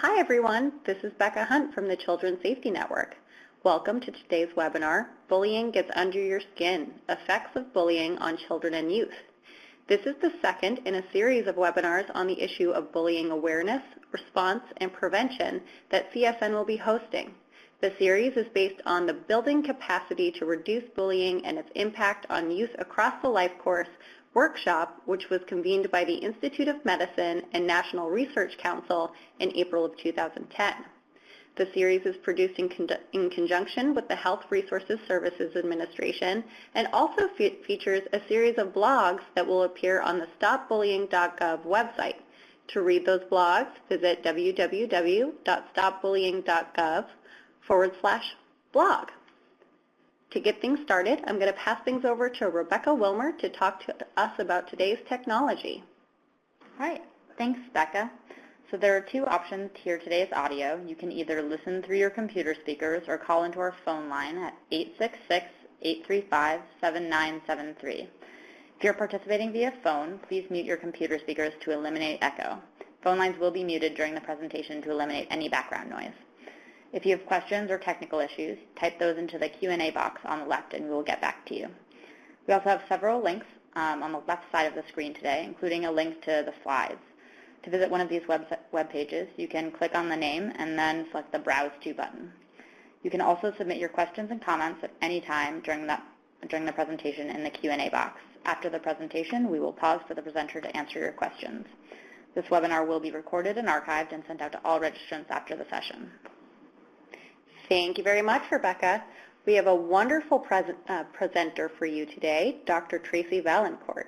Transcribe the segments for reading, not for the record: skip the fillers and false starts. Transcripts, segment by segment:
Hi everyone, this is Becca Hunt from the Children's Safety Network. Welcome to today's webinar, Bullying Gets Under Your Skin, Effects of Bullying on Children and Youth. This is the second in a series of webinars on the issue of bullying awareness, response, and prevention that CSN will be hosting. The series is based on the Building Capacity to Reduce Bullying and Its Impact on Youth Across the Lifecourse workshop, which was convened by the Institute of Medicine and National Research Council in April of 2010. The series is produced in conjunction with the Health Resources Services Administration and also features a series of blogs that will appear on the stopbullying.gov website. To read those blogs, visit www.stopbullying.gov/blog. To get things started, I'm going to pass things over to Rebecca Wilmer to talk to us about today's technology. All right, thanks, Becca. So there are two options to hear today's audio. You can either listen through your computer speakers or call into our phone line at 866-835-7973. If you're participating via phone, please mute your computer speakers to eliminate echo. Phone lines will be muted during the presentation to eliminate any background noise. If you have questions or technical issues, type those into the Q&A box on the left and we will get back to you. We also have several links on the left side of the screen today, including a link to the slides. To visit one of these web pages, you can click on the name and then select the Browse To button. You can also submit your questions and comments at any time during the presentation in the Q&A box. After the presentation, we will pause for the presenter to answer your questions. This webinar will be recorded and archived and sent out to all registrants after the session. Thank you very much, Rebecca. We have a wonderful presenter for you today, Dr. Tracy Vaillancourt.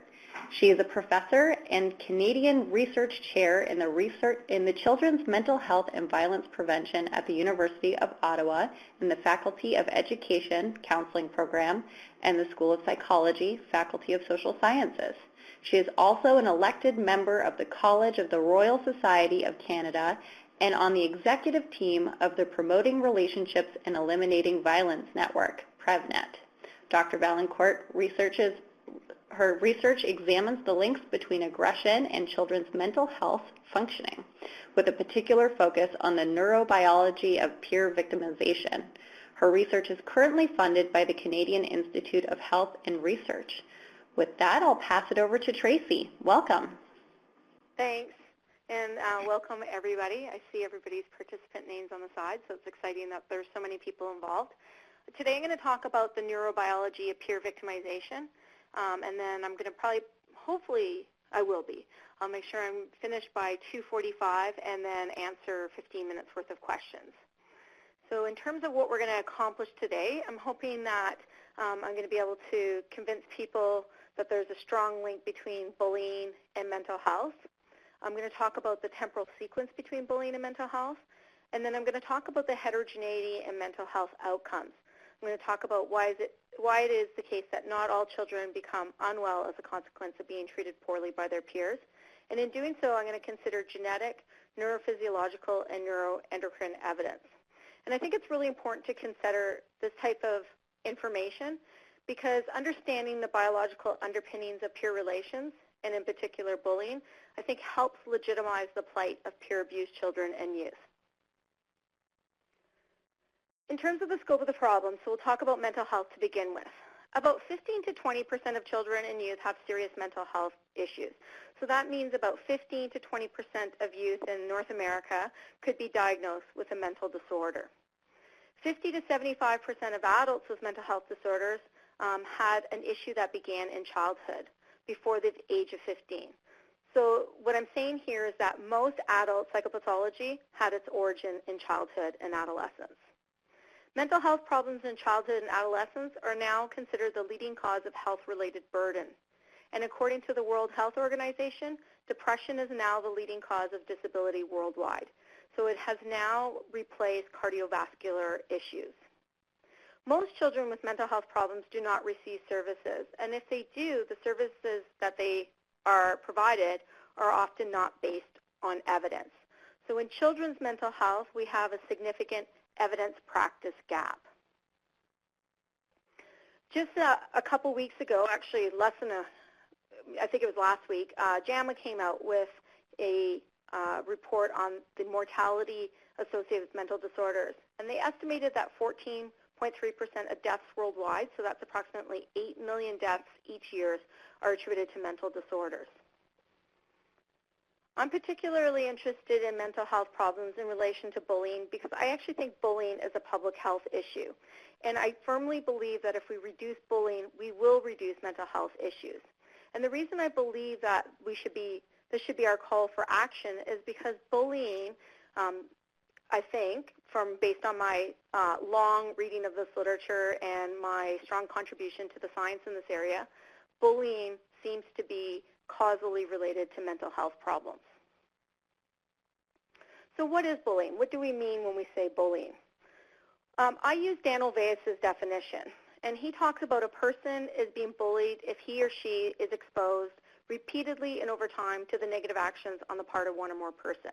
She is a professor and Canadian Research Chair in the Children's Mental Health and Violence Prevention at the University of Ottawa in the Faculty of Education Counseling Program and the School of Psychology, Faculty of Social Sciences. She is also an elected member of the College of the Royal Society of Canada and on the executive team of the Promoting Relationships and Eliminating Violence Network, PrevNet. Dr. Vaillancourt her research examines the links between aggression and children's mental health functioning, with a particular focus on the neurobiology of peer victimization. Her research is currently funded by the Canadian Institute of Health and Research. With that, I'll pass it over to Tracy. Welcome. Thanks. And welcome, everybody. I see everybody's participant names on the side, so it's exciting that there's so many people involved. Today I'm going to talk about the neurobiology of peer victimization, and then I'm going to hopefully I will be. I'll make sure I'm finished by 2:45 and then answer 15 minutes worth of questions. So in terms of what we're going to accomplish today, I'm hoping that I'm going to be able to convince people that there's a strong link between bullying and mental health. I'm going to talk about the temporal sequence between bullying and mental health, and then I'm going to talk about the heterogeneity in mental health outcomes. I'm going to talk about why it is the case that not all children become unwell as a consequence of being treated poorly by their peers. And in doing so, I'm going to consider genetic, neurophysiological, and neuroendocrine evidence. And I think it's really important to consider this type of information because understanding the biological underpinnings of peer relations, and in particular bullying, I think helps legitimize the plight of peer-abused children and youth. In terms of the scope of the problem, so we'll talk about mental health to begin with. About 15 to 20% of children and youth have serious mental health issues. So that means about 15 to 20% of youth in North America could be diagnosed with a mental disorder. 50 to 75% of adults with mental health disorders had an issue that began in childhood, before the age of 15. So what I'm saying here is that most adult psychopathology had its origin in childhood and adolescence. Mental health problems in childhood and adolescence are now considered the leading cause of health-related burden. And according to the World Health Organization, depression is now the leading cause of disability worldwide. So it has now replaced cardiovascular issues. Most children with mental health problems do not receive services, and if they do, the services that they are provided are often not based on evidence. So in children's mental health, we have a significant evidence practice gap. Just a couple weeks ago, actually I think it was last week, JAMA came out with a report on the mortality associated with mental disorders. And they estimated that 14.3% of deaths worldwide, so that's approximately 8 million deaths each year, are attributed to mental disorders. I'm particularly interested in mental health problems in relation to bullying because I actually think bullying is a public health issue. And I firmly believe that if we reduce bullying, we will reduce mental health issues. And the reason I believe that this should be our call for action is because bullying, I think, based on my long reading of this literature and my strong contribution to the science in this area, bullying seems to be causally related to mental health problems. So what is bullying? What do we mean when we say bullying? I use Dan Olveus' definition, and he talks about a person is being bullied if he or she is exposed repeatedly and over time to the negative actions on the part of one or more person.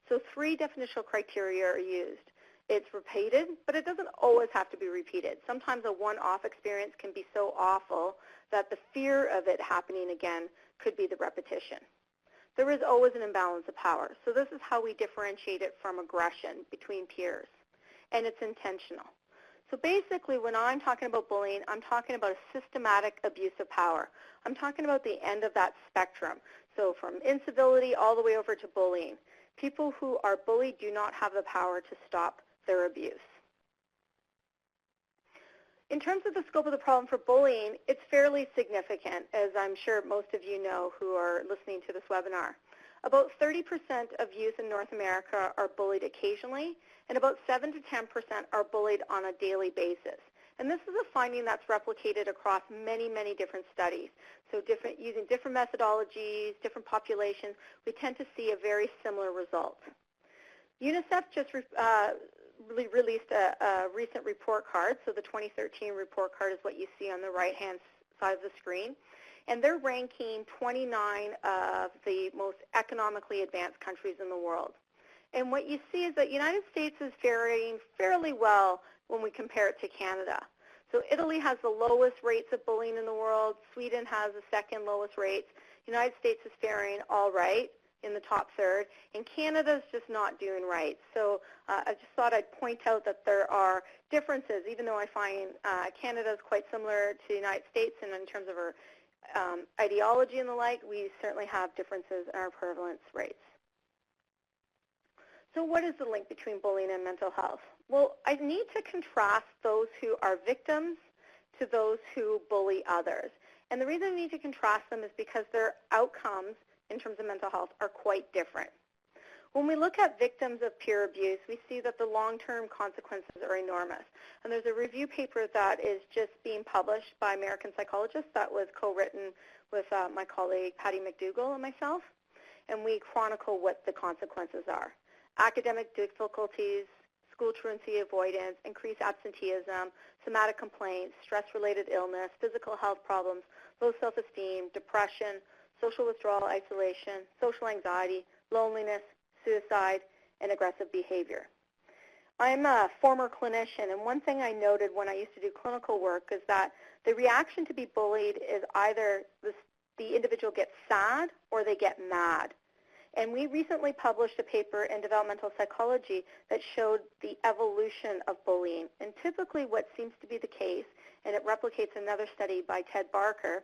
So 3 definitional criteria are used. It's repeated, but it doesn't always have to be repeated. Sometimes a one-off experience can be so awful that the fear of it happening again could be the repetition. There is always an imbalance of power. So this is how we differentiate it from aggression between peers. And it's intentional. So basically, when I'm talking about bullying, I'm talking about a systematic abuse of power. I'm talking about the end of that spectrum. So from incivility all the way over to bullying. People who are bullied do not have the power to stop their abuse. In terms of the scope of the problem for bullying, it's fairly significant, as I'm sure most of you know who are listening to this webinar. About 30% of youth in North America are bullied occasionally, and about 7 to 10% are bullied on a daily basis. And this is a finding that's replicated across many, many different studies. So using different methodologies, different populations, we tend to see a very similar result. UNICEF just released a recent report card. So the 2013 report card is what you see on the right-hand side of the screen. And they're ranking 29 of the most economically advanced countries in the world. And what you see is that the United States is faring fairly well when we compare it to Canada. So Italy has the lowest rates of bullying in the world. Sweden has the second lowest rates. The United States is faring all right in the top third. And Canada's just not doing right. So I just thought I'd point out that there are differences, even though I find Canada is quite similar to the United States and in terms of our ideology and the like, we certainly have differences in our prevalence rates. So what is the link between bullying and mental health? Well, I need to contrast those who are victims to those who bully others. And the reason I need to contrast them is because their outcomes in terms of mental health are quite different. When we look at victims of peer abuse, we see that the long-term consequences are enormous. And there's a review paper that is just being published by American psychologists that was co-written with my colleague Patty McDougall and myself. And we chronicle what the consequences are. Academic difficulties, school truancy avoidance, increased absenteeism, somatic complaints, stress-related illness, physical health problems, low self-esteem, depression, social withdrawal, isolation, social anxiety, loneliness, suicide, and aggressive behavior. I'm a former clinician, and one thing I noted when I used to do clinical work is that the reaction to be bullied is either the individual gets sad or they get mad. And we recently published a paper in developmental psychology that showed the evolution of bullying. And typically what seems to be the case, and it replicates another study by Ted Barker,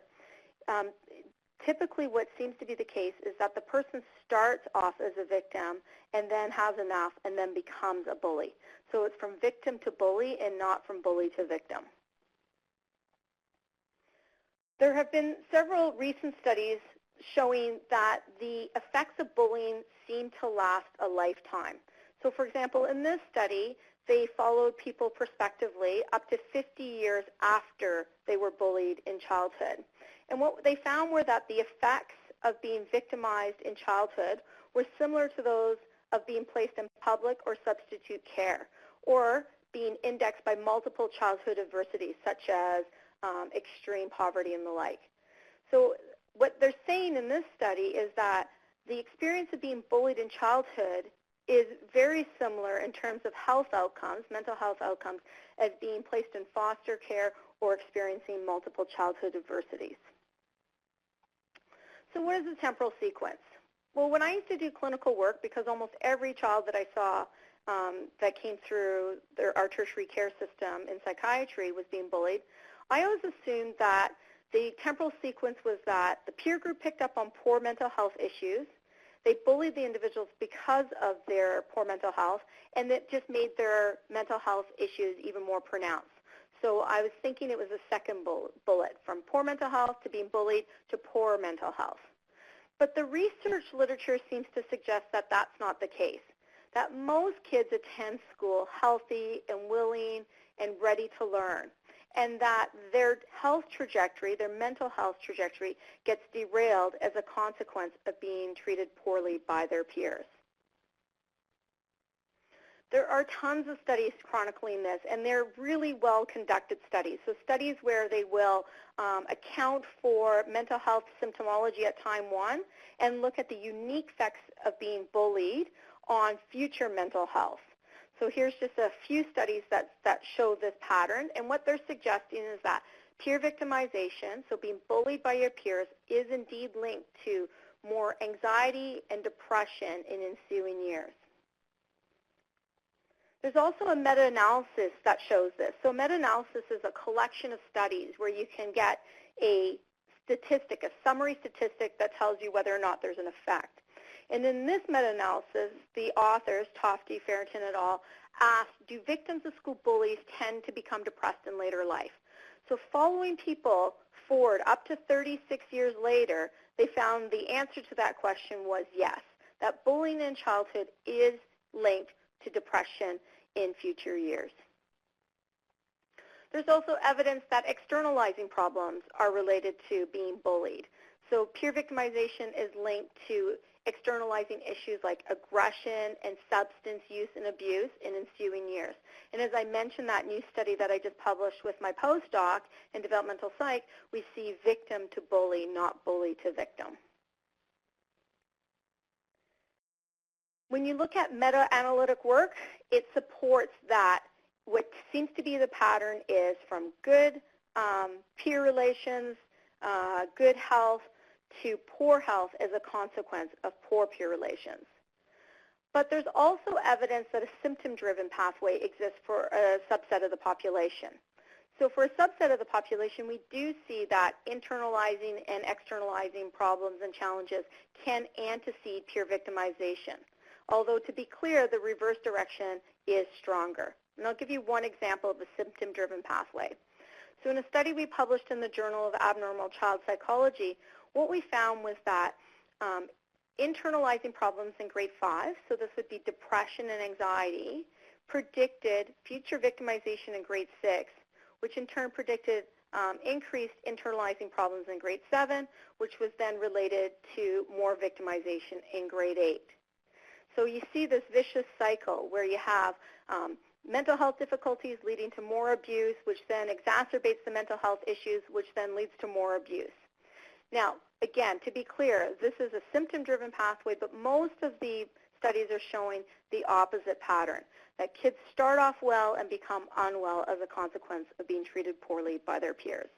typically what seems to be the case is that the person starts off as a victim and then has enough and then becomes a bully. So it's from victim to bully and not from bully to victim. There have been several recent studies showing that the effects of bullying seem to last a lifetime. So for example, in this study, they followed people prospectively up to 50 years after they were bullied in childhood. And what they found were that the effects of being victimized in childhood were similar to those of being placed in public or substitute care, or being indexed by multiple childhood adversities, such as extreme poverty and the like. So what they're saying in this study is that the experience of being bullied in childhood is very similar in terms of health outcomes, mental health outcomes, as being placed in foster care or experiencing multiple childhood adversities. So what is the temporal sequence? Well, when I used to do clinical work, because almost every child that I saw that came through our tertiary care system in psychiatry was being bullied, I always assumed that the temporal sequence was that the peer group picked up on poor mental health issues, they bullied the individuals because of their poor mental health, and it just made their mental health issues even more pronounced. So I was thinking it was a second bullet, from poor mental health to being bullied to poor mental health. But the research literature seems to suggest that that's not the case, that most kids attend school healthy and willing and ready to learn, and that their health trajectory, their mental health trajectory, gets derailed as a consequence of being treated poorly by their peers. There are tons of studies chronicling this, and they're really well-conducted studies. So studies where they will account for mental health symptomology at time one and look at the unique effects of being bullied on future mental health. So here's just a few studies that show this pattern, and what they're suggesting is that peer victimization, so being bullied by your peers, is indeed linked to more anxiety and depression in ensuing years. There's also a meta-analysis that shows this. So meta-analysis is a collection of studies where you can get a statistic, a summary statistic that tells you whether or not there's an effect. And in this meta-analysis, the authors, Tofty, Farrington et al., asked, do victims of school bullies tend to become depressed in later life? So following people forward up to 36 years later, they found the answer to that question was yes, that bullying in childhood is linked to depression in future years. There's also evidence that externalizing problems are related to being bullied. So peer victimization is linked to externalizing issues like aggression and substance use and abuse in ensuing years. And as I mentioned, that new study that I just published with my postdoc in developmental psych, we see victim to bully, not bully to victim. When you look at meta-analytic work, it supports that what seems to be the pattern is from good peer relations, good health, to poor health as a consequence of poor peer relations. But there's also evidence that a symptom-driven pathway exists for a subset of the population. So for a subset of the population, we do see that internalizing and externalizing problems and challenges can antecede peer victimization. Although, to be clear, the reverse direction is stronger. And I'll give you one example of a symptom-driven pathway. So in a study we published in the Journal of Abnormal Child Psychology, what we found was that internalizing problems in grade 5, so this would be depression and anxiety, predicted future victimization in grade 6, which in turn predicted increased internalizing problems in grade 7, which was then related to more victimization in grade 8. So you see this vicious cycle where you have mental health difficulties leading to more abuse, which then exacerbates the mental health issues, which then leads to more abuse. Now, again, to be clear, this is a symptom-driven pathway, but most of the studies are showing the opposite pattern, that kids start off well and become unwell as a consequence of being treated poorly by their peers.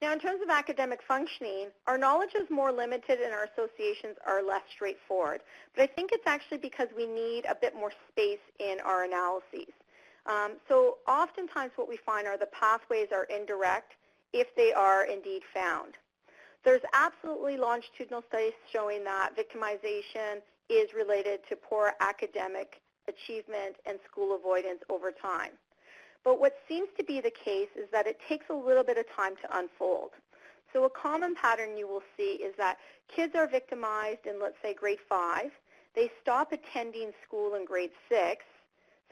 Now, in terms of academic functioning, our knowledge is more limited and our associations are less straightforward. But I think it's actually because we need a bit more space in our analyses. So oftentimes what we find are the pathways are indirect if they are indeed found. There's absolutely longitudinal studies showing that victimization is related to poor academic achievement and school avoidance over time. But what seems to be the case is that it takes a little bit of time to unfold. So a common pattern you will see is that kids are victimized in, let's say, grade 5. They stop attending school in grade 6,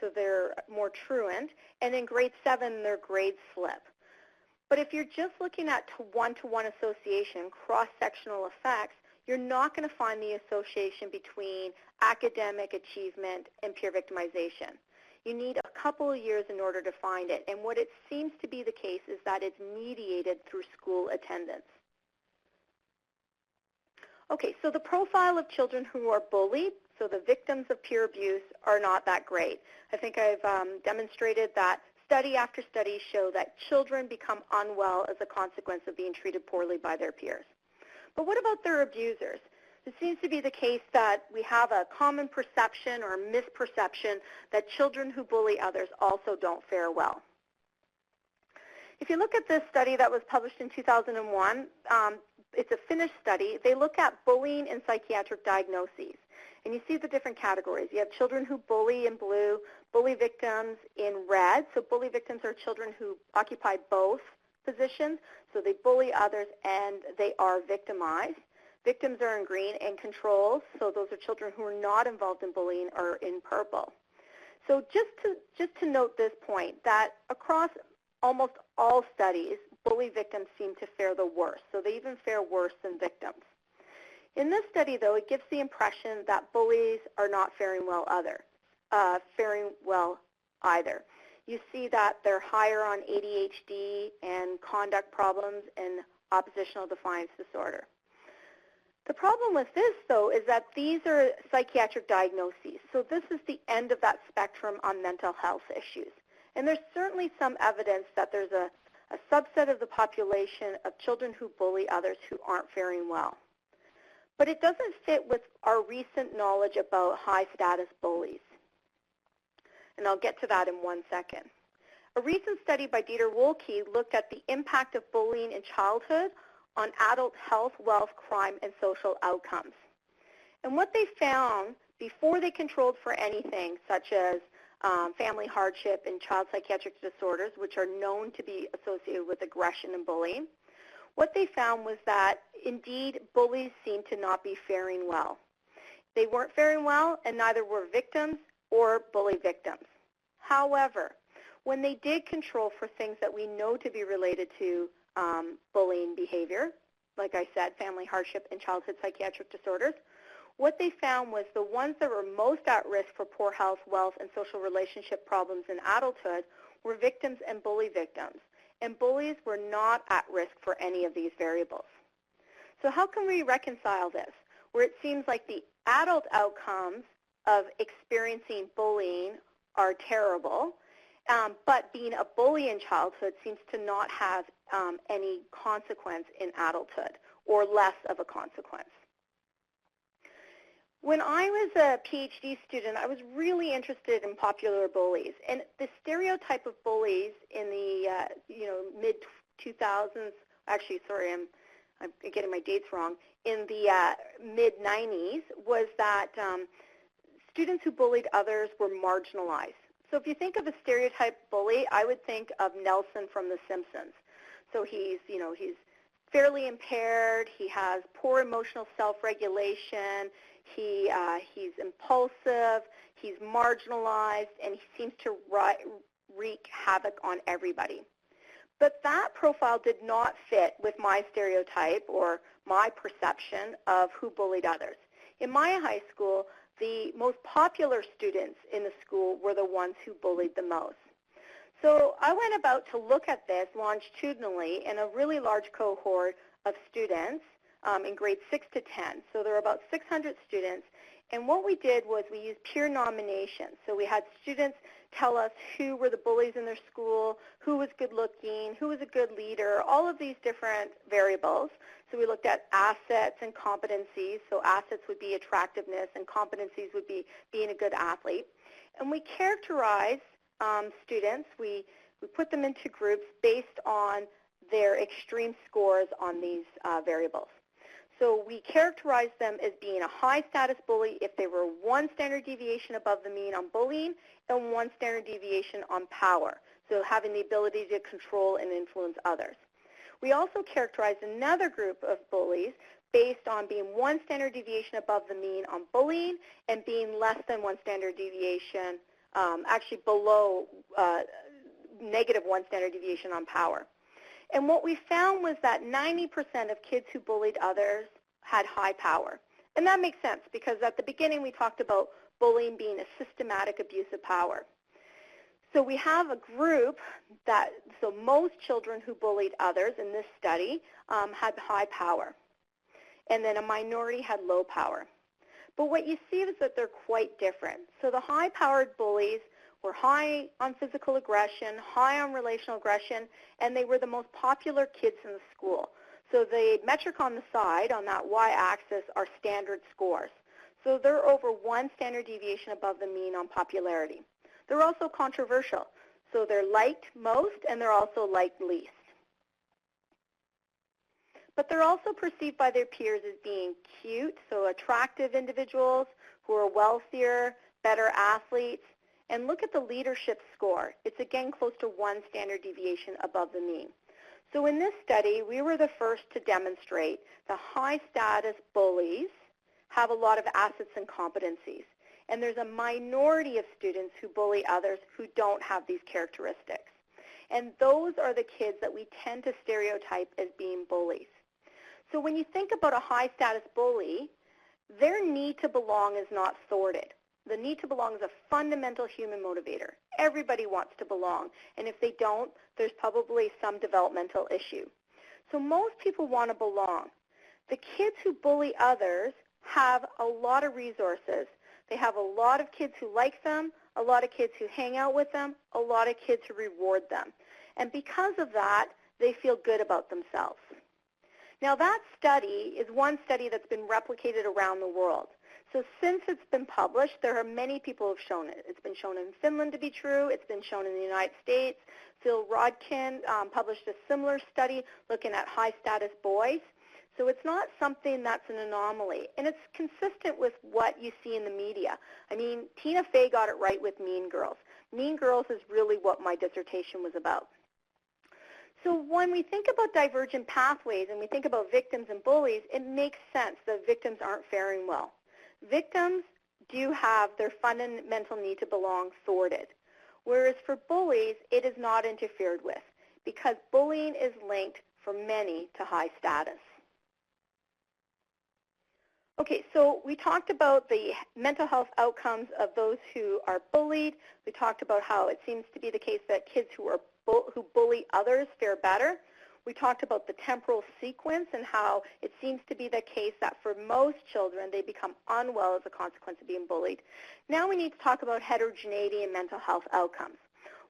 so they're more truant, and in grade 7, their grades slip. But if you're just looking at one-to-one association, cross-sectional effects, you're not going to find the association between academic achievement and peer victimization. You need a couple of years in order to find it, and what it seems to be the case is that it's mediated through school attendance. Okay, so the profile of children who are bullied, so the victims of peer abuse, are not that great. I think I've demonstrated that study after study show that children become unwell as a consequence of being treated poorly by their peers. But what about their abusers? It seems to be the case that we have a common perception or misperception that children who bully others also don't fare well. If you look at this study that was published in 2001, it's a Finnish study. They look at bullying and psychiatric diagnoses. And you see the different categories. You have children who bully in blue, bully victims in red. So bully victims are children who occupy both positions. So they bully others and they are victimized. Victims are in green, and controls, so those are children who are not involved in bullying, are in purple. So just to note this point, that across almost all studies, bully victims seem to fare the worst. So they even fare worse than victims. In this study, though, it gives the impression that bullies are not faring well either. You see that they're higher on ADHD and conduct problems and oppositional defiance disorder. The problem with this, though, is that these are psychiatric diagnoses. So this is the end of that spectrum on mental health issues. And there's certainly some evidence that there's a subset of the population of children who bully others who aren't faring well. But it doesn't fit with our recent knowledge about high-status bullies. And I'll get to that in 1 second. A recent study by Dieter Wohlke looked at the impact of bullying in childhood on adult health, wealth, crime, and social outcomes. And what they found before they controlled for anything, such as family hardship and child psychiatric disorders, which are known to be associated with aggression and bullying, what they found was that, indeed, bullies seemed to not be faring well. They weren't faring well, and neither were victims or bully victims. However, when they did control for things that we know to be related to bullying behavior, like I said, family hardship and childhood psychiatric disorders, what they found was the ones that were most at risk for poor health, wealth, and social relationship problems in adulthood were victims and bully victims. And bullies were not at risk for any of these variables. So how can we reconcile this, where it seems like the adult outcomes of experiencing bullying are terrible, but being a bully in childhood seems to not have any consequence in adulthood, or less of a consequence? When I was a Ph.D. student, I was really interested in popular bullies, and the stereotype of bullies in the mid-2000s, actually, sorry, I'm getting my dates wrong, in the mid-90s was that students who bullied others were marginalized. So if you think of a stereotype bully, I would think of Nelson from The Simpsons. So he's fairly impaired, he has poor emotional self-regulation, he's impulsive, he's marginalized, and he seems to wreak havoc on everybody. But that profile did not fit with my stereotype or my perception of who bullied others. In my high school, the most popular students in the school were the ones who bullied the most. So I went about to look at this longitudinally in a really large cohort of students in grades 6 to 10. So there were about 600 students. And what we did was we used peer nomination. So we had students tell us who were the bullies in their school, who was good looking, who was a good leader, all of these different variables. So we looked at assets and competencies. So assets would be attractiveness and competencies would be being a good athlete. And we characterized students, we put them into groups based on their extreme scores on these variables. So we characterized them as being a high-status bully if they were 1 standard deviation above the mean on bullying and 1 standard deviation on power, so having the ability to control and influence others. We also characterized another group of bullies based on being 1 standard deviation above the mean on bullying and being less than 1 standard deviation, actually below negative 1 standard deviation on power. And what we found was that 90% of kids who bullied others had high power. And that makes sense because at the beginning we talked about bullying being a systematic abuse of power. So we have a group so most children who bullied others in this study had high power. And then a minority had low power. But what you see is that they're quite different. So the high-powered bullies were high on physical aggression, high on relational aggression, and they were the most popular kids in the school. So the metric on the side, on that y-axis, are standard scores. So they're over 1 standard deviation above the mean on popularity. They're also controversial. So they're liked most, and they're also liked least. But they're also perceived by their peers as being cute, so attractive individuals who are wealthier, better athletes. And look at the leadership score. It's again close to 1 standard deviation above the mean. So in this study, we were the first to demonstrate the high-status bullies have a lot of assets and competencies. And there's a minority of students who bully others who don't have these characteristics. And those are the kids that we tend to stereotype as being bullies. So when you think about a high-status bully, their need to belong is not thwarted. The need to belong is a fundamental human motivator. Everybody wants to belong, and if they don't, there's probably some developmental issue. So most people want to belong. The kids who bully others have a lot of resources. They have a lot of kids who like them, a lot of kids who hang out with them, a lot of kids who reward them. And because of that, they feel good about themselves. Now that study is one study that's been replicated around the world. So since it's been published, there are many people who have shown it. It's been shown in Finland to be true. It's been shown in the United States. Phil Rodkin published a similar study looking at high-status boys. So it's not something that's an anomaly. And it's consistent with what you see in the media. I mean, Tina Fey got it right with Mean Girls. Mean Girls is really what my dissertation was about. So when we think about divergent pathways and we think about victims and bullies, it makes sense that victims aren't faring well. Victims do have their fundamental need to belong thwarted, whereas for bullies, it is not interfered with because bullying is linked for many to high status. Okay, so we talked about the mental health outcomes of those who are bullied. We talked about how it seems to be the case that kids who bully others fare better. We talked about the temporal sequence and how it seems to be the case that for most children, they become unwell as a consequence of being bullied. Now we need to talk about heterogeneity in mental health outcomes.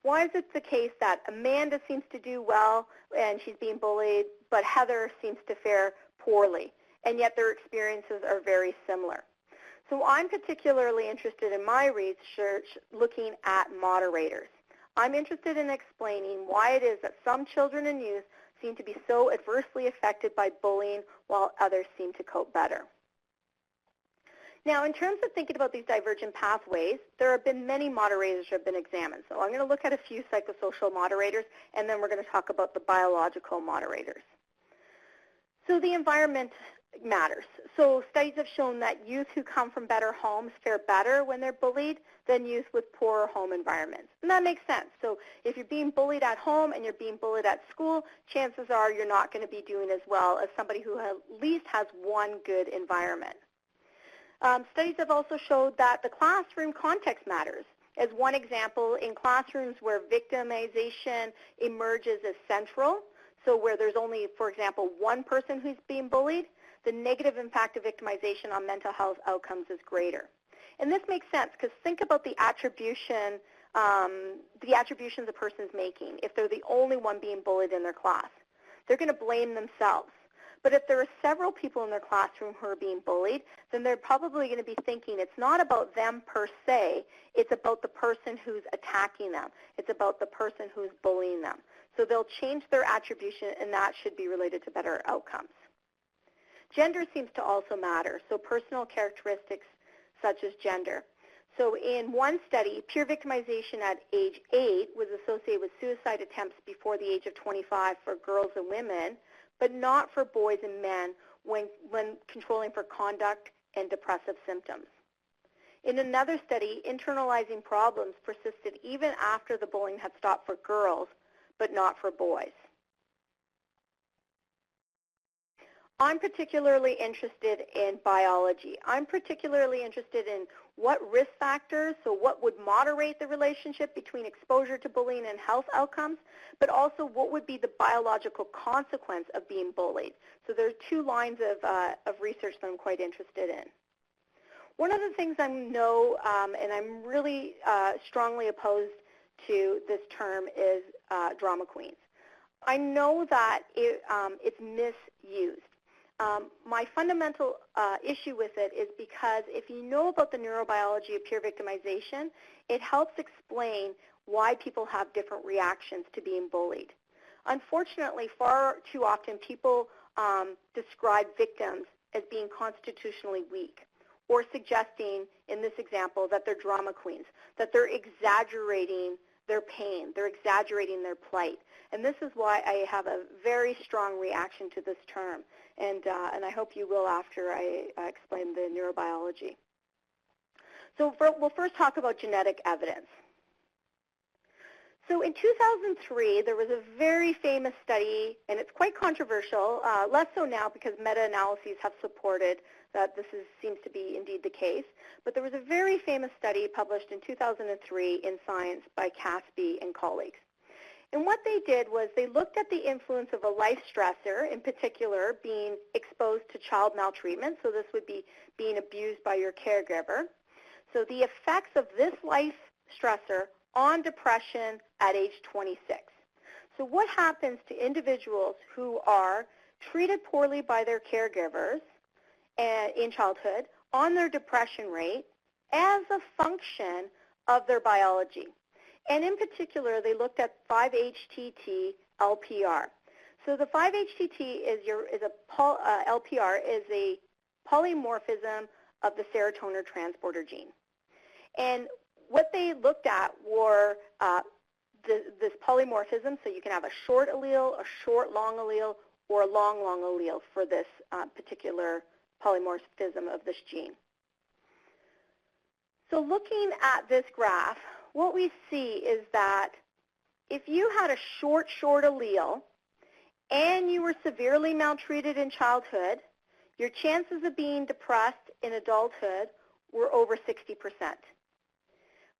Why is it the case that Amanda seems to do well and she's being bullied, but Heather seems to fare poorly, and yet their experiences are very similar? So I'm particularly interested in my research looking at moderators. I'm interested in explaining why it is that some children and youth seem to be so adversely affected by bullying while others seem to cope better. Now, in terms of thinking about these divergent pathways, there have been many moderators that have been examined. So I'm going to look at a few psychosocial moderators, and then we're going to talk about the biological moderators. So the environment matters. So studies have shown that youth who come from better homes fare better when they're bullied than youth with poorer home environments. And that makes sense. So if you're being bullied at home and you're being bullied at school, chances are you're not going to be doing as well as somebody who at least has one good environment. Studies have also showed that the classroom context matters. As one example, in classrooms where victimization emerges as central, so where there's only, for example, one person who's being bullied, the negative impact of victimization on mental health outcomes is greater. And this makes sense because think about the attributions a person's making if they're the only one being bullied in their class. They're going to blame themselves. But if there are several people in their classroom who are being bullied, then they're probably going to be thinking it's not about them per se, it's about the person who's attacking them. It's about the person who's bullying them. So they'll change their attribution, and that should be related to better outcomes. Gender seems to also matter, so personal characteristics such as gender. So in one study, peer victimization at age 8 was associated with suicide attempts before the age of 25 for girls and women, but not for boys and men when controlling for conduct and depressive symptoms. In another study, internalizing problems persisted even after the bullying had stopped for girls, but not for boys. I'm particularly interested in biology. I'm particularly interested in what risk factors, so what would moderate the relationship between exposure to bullying and health outcomes, but also what would be the biological consequence of being bullied. So there are two lines of research that I'm quite interested in. One of the things I know, and I'm really strongly opposed to this term, is drama queens. I know that it's misused. My fundamental issue with it is because if you know about the neurobiology of peer victimization, it helps explain why people have different reactions to being bullied. Unfortunately, far too often people describe victims as being constitutionally weak, or suggesting, in this example, that they're drama queens, that they're exaggerating their pain, they're exaggerating their plight. And this is why I have a very strong reaction to this term, and I hope you will after I explain the neurobiology. So we'll first talk about genetic evidence. So in 2003, there was a very famous study, and it's quite controversial, less so now because meta-analyses have supported that this seems to be indeed the case. But there was a very famous study published in 2003 in Science by Caspi and colleagues. And what they did was they looked at the influence of a life stressor, in particular being exposed to child maltreatment, so this would be being abused by your caregiver. So the effects of this life stressor on depression at age 26. So what happens to individuals who are treated poorly by their caregivers in childhood on their depression rate as a function of their biology? And in particular, they looked at 5-HTT-LPR. So the 5-HTT LPR is a polymorphism of the serotonin transporter gene. And what they looked at were this polymorphism, so you can have a short allele, a short long allele, or a long allele for this particular polymorphism of this gene. So looking at this graph, what we see is that if you had a short allele and you were severely maltreated in childhood, your chances of being depressed in adulthood were over 60%.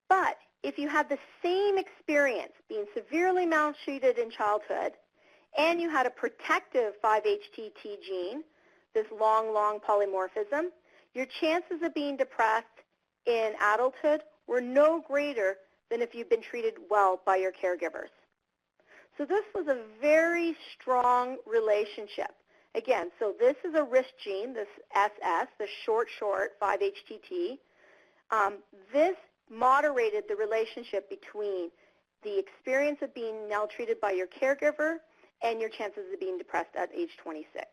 But if you had the same experience, being severely maltreated in childhood, and you had a protective 5-HTT gene, this long polymorphism, your chances of being depressed in adulthood were no greater than if you've been treated well by your caregivers. So this was a very strong relationship. Again, so this is a risk gene, this SS, the short 5-HTT. This moderated the relationship between the experience of being maltreated by your caregiver and your chances of being depressed at age 26.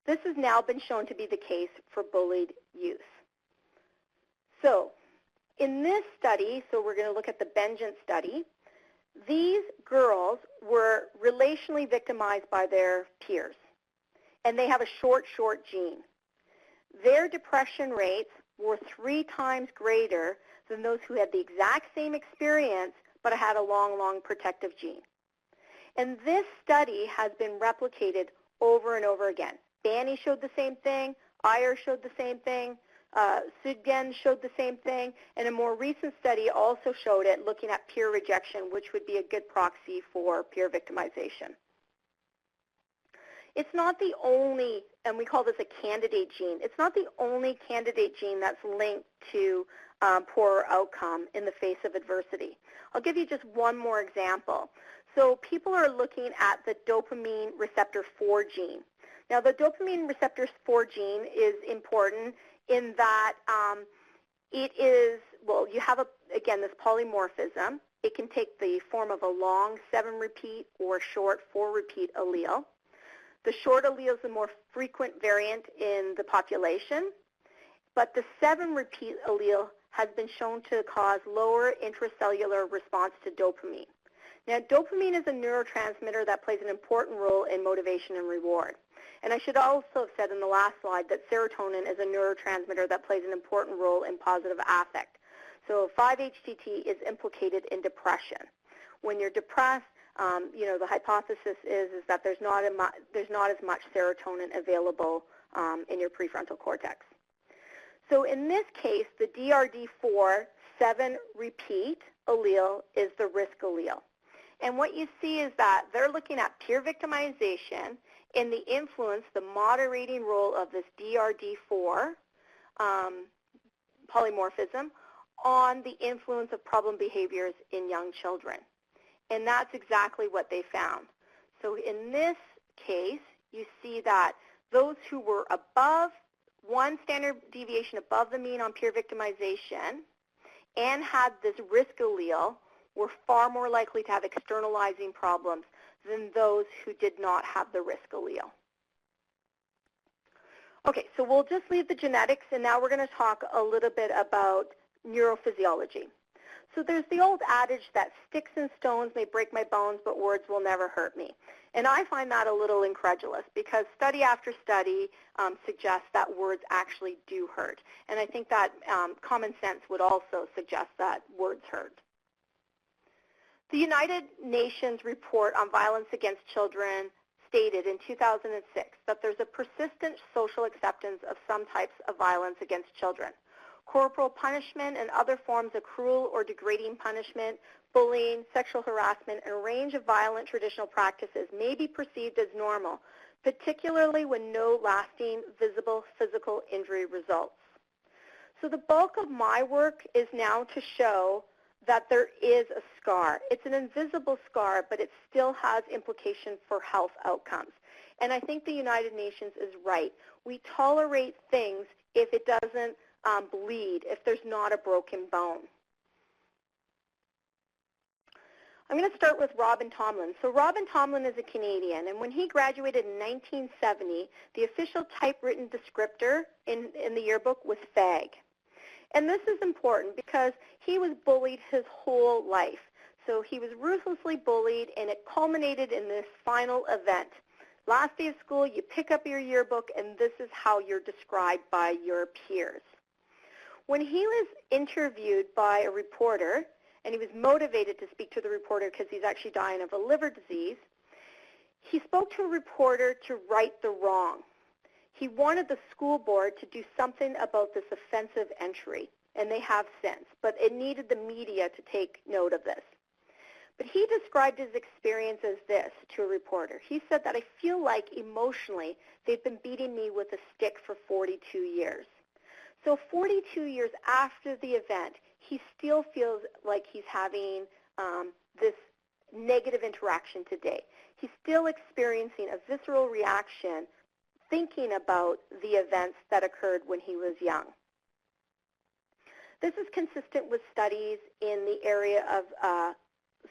This has now been shown to be the case for bullied youth. So in this study, so we're going to look at the Benjamin study, these girls were relationally victimized by their peers, and they have a short gene. Their depression rates were 3 times greater than those who had the exact same experience but had a long protective gene. And this study has been replicated over and over again. Banny showed the same thing, Iyer showed the same thing, Sudgen showed the same thing, and a more recent study also showed it, looking at peer rejection, which would be a good proxy for peer victimization. It's not the only, and we call this a candidate gene, it's not the only candidate gene that's linked to poor outcome in the face of adversity. I'll give you just one more example. So people are looking at the dopamine receptor 4 gene. Now the dopamine receptor 4 gene is important in that it is, well, you have, again, this polymorphism. It can take the form of a long 7-repeat or short 4-repeat allele. The short allele is the more frequent variant in the population, but the 7-repeat allele has been shown to cause lower intracellular response to dopamine. Now, dopamine is a neurotransmitter that plays an important role in motivation and reward. And I should also have said in the last slide that serotonin is a neurotransmitter that plays an important role in positive affect. So 5-HTT is implicated in depression. When you're depressed, the hypothesis is that there's not as much serotonin available in your prefrontal cortex. So in this case, the DRD4 7-repeat allele is the risk allele. And what you see is that they're looking at peer victimization in the influence, the moderating role of this DRD4 polymorphism on the influence of problem behaviors in young children. And that's exactly what they found. So in this case, you see that those who were above one standard deviation above the mean on peer victimization and had this risk allele were far more likely to have externalizing problems than those who did not have the risk allele. Okay, so we'll just leave the genetics, and now we're going to talk a little bit about neurophysiology. So there's the old adage that sticks and stones may break my bones, but words will never hurt me. And I find that a little incredulous because study after study suggests that words actually do hurt. And I think that common sense would also suggest that words hurt. The United Nations report on violence against children stated in 2006 that there's a persistent social acceptance of some types of violence against children. Corporal punishment and other forms of cruel or degrading punishment, bullying, sexual harassment, and a range of violent traditional practices may be perceived as normal, particularly when no lasting, visible physical injury results. So the bulk of my work is now to show that there is a scar. It's an invisible scar, but it still has implications for health outcomes. And I think the United Nations is right. We tolerate things if it doesn't bleed, if there's not a broken bone. I'm going to start with Robin Tomlin. So Robin Tomlin is a Canadian, and when he graduated in 1970, the official typewritten descriptor in the yearbook was fag. And this is important because he was bullied his whole life. So he was ruthlessly bullied, and it culminated in this final event. Last day of school, you pick up your yearbook, and this is how you're described by your peers. When he was interviewed by a reporter, and he was motivated to speak to the reporter because he's actually dying of a liver disease, he spoke to a reporter to right the wrong. He wanted the school board to do something about this offensive entry, and they have since, but it needed the media to take note of this. But he described his experience as this to a reporter. He said that I feel like emotionally they've been beating me with a stick for 42 years. So 42 years after the event, he still feels like he's having this negative interaction today. He's still experiencing a visceral reaction thinking about the events that occurred when he was young. This is consistent with studies in the area of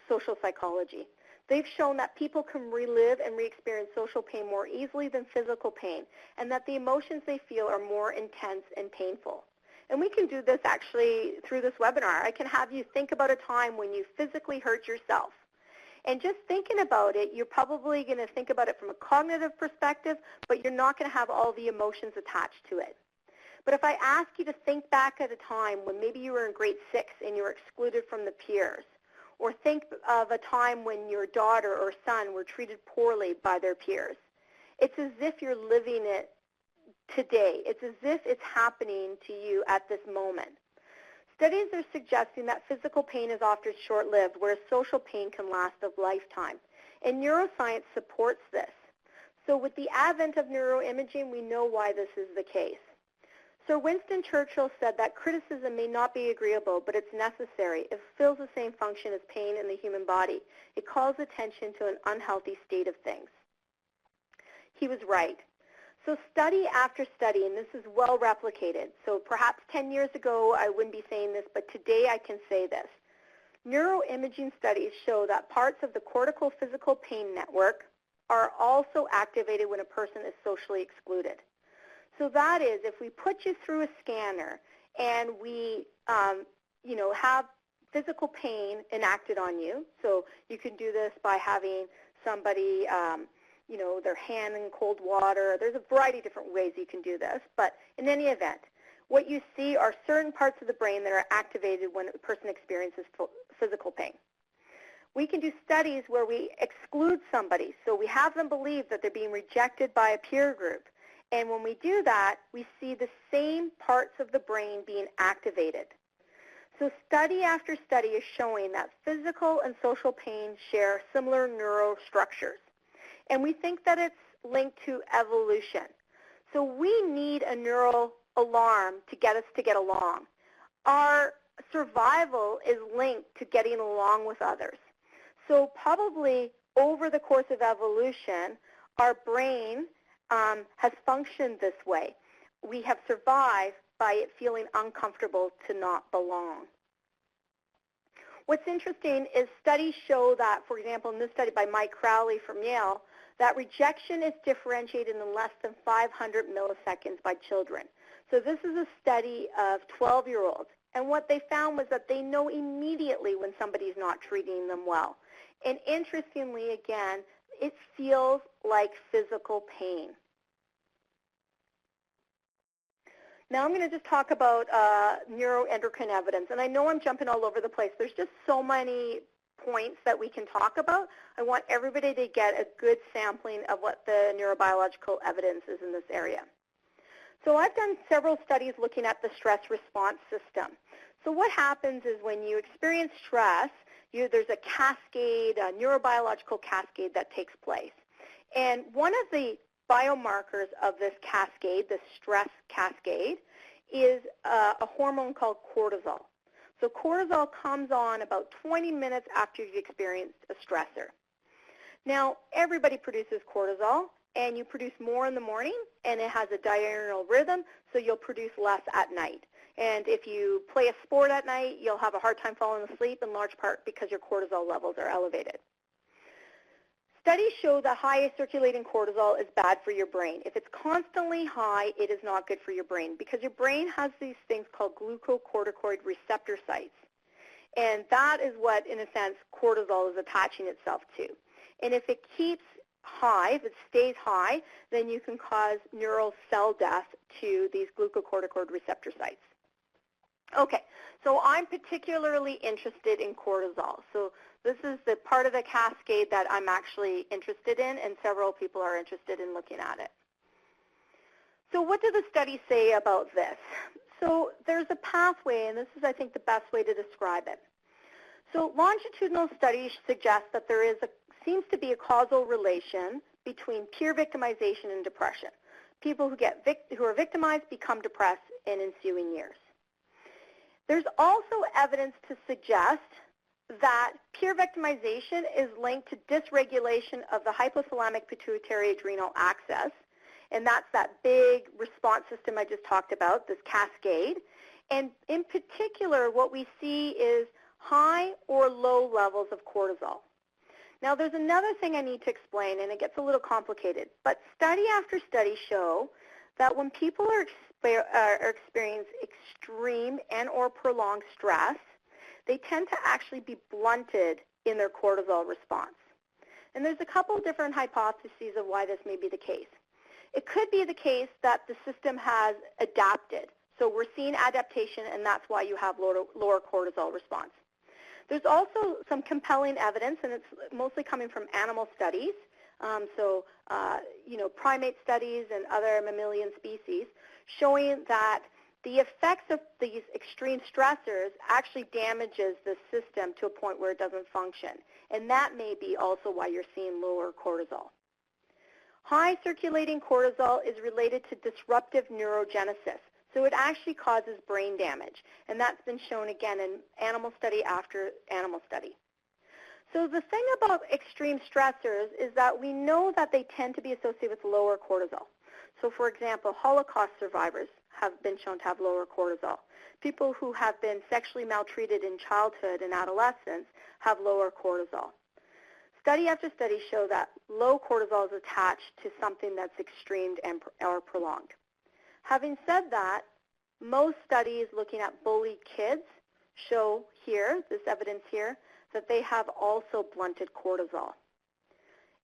social psychology. They've shown that people can relive and re-experience social pain more easily than physical pain, and that the emotions they feel are more intense and painful. And we can do this actually through this webinar. I can have you think about a time when you physically hurt yourself. And just thinking about it, you're probably going to think about it from a cognitive perspective, but you're not going to have all the emotions attached to it. But if I ask you to think back at a time when maybe you were in grade 6 and you were excluded from the peers, or think of a time when your daughter or son were treated poorly by their peers, it's as if you're living it today. It's as if it's happening to you at this moment. Studies are suggesting that physical pain is often short-lived, whereas social pain can last a lifetime. And neuroscience supports this. So with the advent of neuroimaging, we know why this is the case. Sir Winston Churchill said that criticism may not be agreeable, but it's necessary. It fulfills the same function as pain in the human body. It calls attention to an unhealthy state of things. He was right. So study after study, and this is well replicated. So perhaps 10 years ago I wouldn't be saying this, but today I can say this. Neuroimaging studies show that parts of the cortical physical pain network are also activated when a person is socially excluded. So that is, if we put you through a scanner and we have physical pain enacted on you, so you can do this by having somebody their hand in cold water. There's a variety of different ways you can do this, but in any event, what you see are certain parts of the brain that are activated when a person experiences physical pain. We can do studies where we exclude somebody, so we have them believe that they're being rejected by a peer group, and when we do that, we see the same parts of the brain being activated. So study after study is showing that physical and social pain share similar neurostructures. And we think that it's linked to evolution. So we need a neural alarm to get us to get along. Our survival is linked to getting along with others. So probably over the course of evolution, our brain has functioned this way. We have survived by it feeling uncomfortable to not belong. What's interesting is studies show that, for example, in this study by Mike Crowley from Yale, that rejection is differentiated in less than 500 milliseconds by children. So this is a study of 12-year-olds. And what they found was that they know immediately when somebody's not treating them well. And interestingly, again, it feels like physical pain. Now I'm going to just talk about neuroendocrine evidence. And I know I'm jumping all over the place. There's just so many points that we can talk about. I want everybody to get a good sampling of what the neurobiological evidence is in this area. So I've done several studies looking at the stress response system. So what happens is when you experience stress, there's a cascade, a neurobiological cascade that takes place. And one of the biomarkers of this cascade, the stress cascade, is a hormone called cortisol. So cortisol comes on about 20 minutes after you've experienced a stressor. Now, everybody produces cortisol, and you produce more in the morning, and it has a diurnal rhythm, so you'll produce less at night. And if you play a sport at night, you'll have a hard time falling asleep, in large part because your cortisol levels are elevated. Studies show that high circulating cortisol is bad for your brain. If it's constantly high, it is not good for your brain because your brain has these things called glucocorticoid receptor sites. And that is what, in a sense, cortisol is attaching itself to. And if it keeps high, if it stays high, then you can cause neural cell death to these glucocorticoid receptor sites. Okay, so I'm particularly interested in cortisol. So this is the part of the cascade that I'm actually interested in, and several people are interested in looking at it. So what do the studies say about this? So there's a pathway, and this is, I think, the best way to describe it. So longitudinal studies suggest that there seems to be a causal relation between peer victimization and depression. People who are victimized become depressed in ensuing years. There's also evidence to suggest that peer victimization is linked to dysregulation of the hypothalamic pituitary adrenal axis, and that's that big response system I just talked about, this cascade. And in particular, what we see is high or low levels of cortisol. Now, there's another thing I need to explain, and it gets a little complicated, but study after study show that when people are experiencing extreme and or prolonged stress, they tend to actually be blunted in their cortisol response. And there's a couple of different hypotheses of why this may be the case. It could be the case that the system has adapted. So we're seeing adaptation, and that's why you have lower cortisol response. There's also some compelling evidence, and it's mostly coming from animal studies, primate studies and other mammalian species, showing that the effects of these extreme stressors actually damages the system to a point where it doesn't function. And that may be also why you're seeing lower cortisol. High circulating cortisol is related to disruptive neurogenesis. So it actually causes brain damage. And that's been shown again in animal study after animal study. So the thing about extreme stressors is that we know that they tend to be associated with lower cortisol. So for example, Holocaust survivors have been shown to have lower cortisol. People who have been sexually maltreated in childhood and adolescence have lower cortisol. Study after study show that low cortisol is attached to something that's extreme or prolonged. Having said that, most studies looking at bullied kids show here, this evidence here, that they have also blunted cortisol.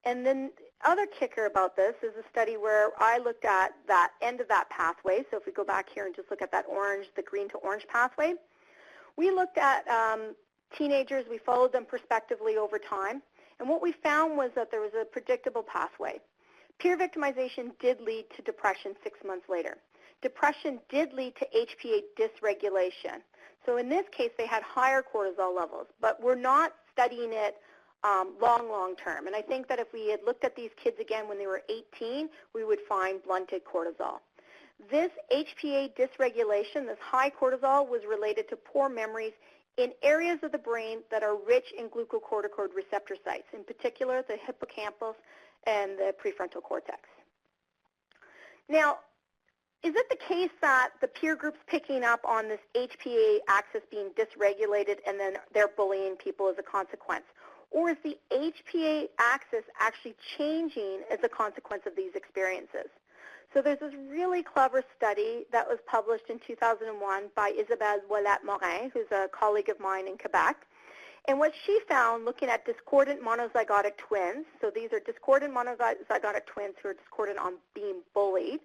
And then the other kicker about this is a study where I looked at that end of that pathway. So if we go back here and just look at that orange, the green to orange pathway, we looked at teenagers. We followed them prospectively over time. And what we found was that there was a predictable pathway. Peer victimization did lead to depression 6 months later. Depression did lead to HPA dysregulation. So in this case, they had higher cortisol levels, but we're not studying it long term. And I think that if we had looked at these kids again when they were 18, we would find blunted cortisol. This HPA dysregulation, this high cortisol, was related to poor memories in areas of the brain that are rich in glucocorticoid receptor sites, in particular the hippocampus and the prefrontal cortex. Now, is it the case that the peer group's picking up on this HPA axis being dysregulated and then they're bullying people as a consequence? Or is the HPA axis actually changing as a consequence of these experiences? So there's this really clever study that was published in 2001 by Isabelle Ouellet-Morin, who's a colleague of mine in Quebec. And what she found, looking at discordant monozygotic twins, so these are discordant monozygotic twins who are discordant on being bullied,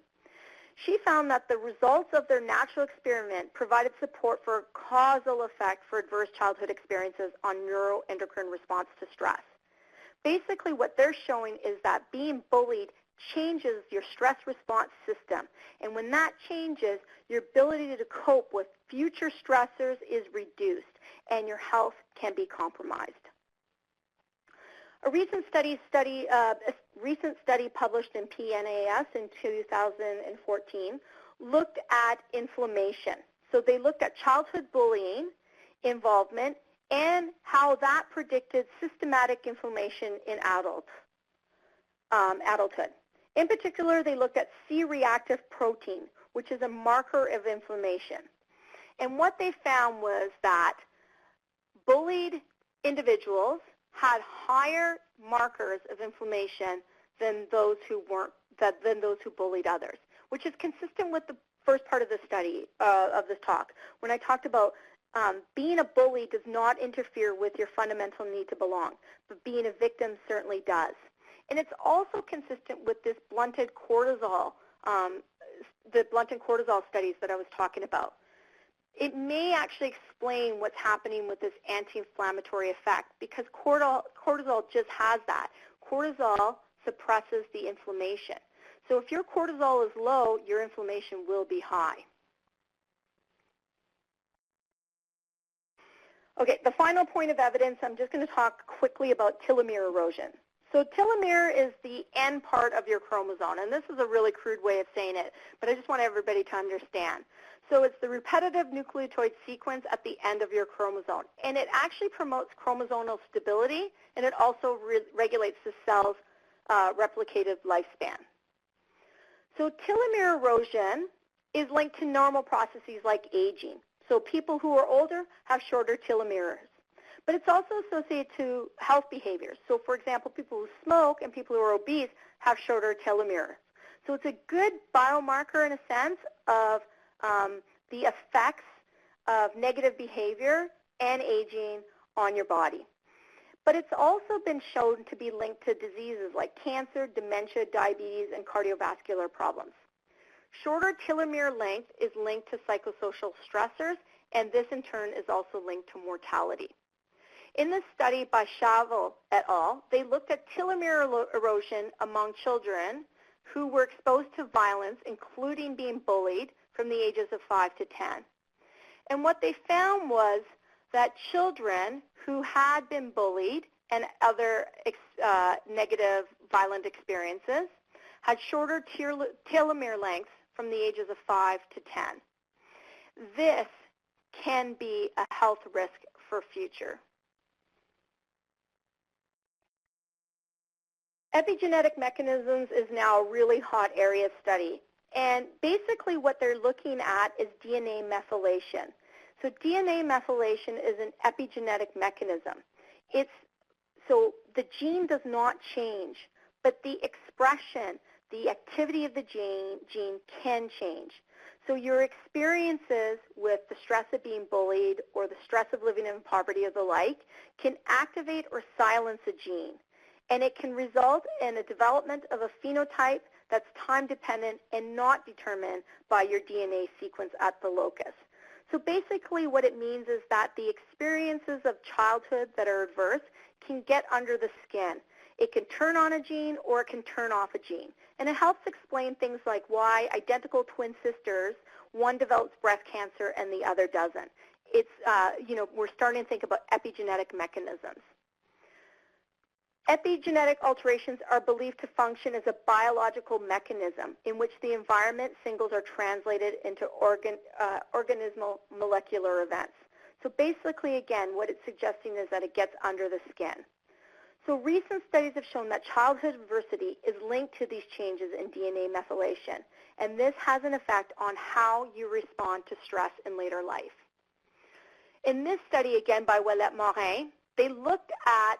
she found that the results of their natural experiment provided support for a causal effect for adverse childhood experiences on neuroendocrine response to stress. Basically, what they're showing is that being bullied changes your stress response system. And when that changes, your ability to cope with future stressors is reduced, and your health can be compromised. A recent study published in PNAS in 2014 looked at inflammation. So they looked at childhood bullying involvement and how that predicted systematic inflammation in adulthood. In particular, they looked at C-reactive protein, which is a marker of inflammation. And what they found was that bullied individuals had higher markers of inflammation than those who bullied others, which is consistent with the first part of the study, of this talk, when I talked about being a bully does not interfere with your fundamental need to belong, but being a victim certainly does. And it's also consistent with this blunted cortisol, the blunted cortisol studies that I was talking about. It may actually explain what's happening with this anti-inflammatory effect because cortisol just has that. Cortisol suppresses the inflammation. So if your cortisol is low, your inflammation will be high. Okay, the final point of evidence, I'm just going to talk quickly about telomere erosion. So telomere is the end part of your chromosome, and this is a really crude way of saying it, but I just want everybody to understand. So it's the repetitive nucleotide sequence at the end of your chromosome, and it actually promotes chromosomal stability, and it also regulates the cell's replicative lifespan. So telomere erosion is linked to normal processes like aging. So people who are older have shorter telomeres. But it's also associated to health behaviors. So for example, people who smoke and people who are obese have shorter telomeres. So it's a good biomarker in a sense of the effects of negative behavior and aging on your body. But it's also been shown to be linked to diseases like cancer, dementia, diabetes, and cardiovascular problems. Shorter telomere length is linked to psychosocial stressors, and this in turn is also linked to mortality. In this study by Chavel et al., they looked at telomere erosion among children who were exposed to violence, including being bullied, from the ages of 5 to 10. And what they found was that children who had been bullied and other negative violent experiences had shorter telomere lengths from the ages of 5 to 10. This can be a health risk for future. Epigenetic mechanisms is now a really hot area of study. And basically what they're looking at is DNA methylation. So DNA methylation is an epigenetic mechanism. So the gene does not change, but the expression, the activity of the gene can change. So your experiences with the stress of being bullied or the stress of living in poverty or the like can activate or silence a gene. And it can result in a development of a phenotype that's time-dependent and not determined by your DNA sequence at the locus. So basically what it means is that the experiences of childhood that are adverse can get under the skin. It can turn on a gene or it can turn off a gene. And it helps explain things like why identical twin sisters, one develops breast cancer and the other doesn't. It's, we're starting to think about epigenetic mechanisms. Epigenetic alterations are believed to function as a biological mechanism in which the environment signals are translated into organismal molecular events. So basically, again, what it's suggesting is that it gets under the skin. So recent studies have shown that childhood adversity is linked to these changes in DNA methylation, and this has an effect on how you respond to stress in later life. In this study, again, by Ouellet-Morin, they looked at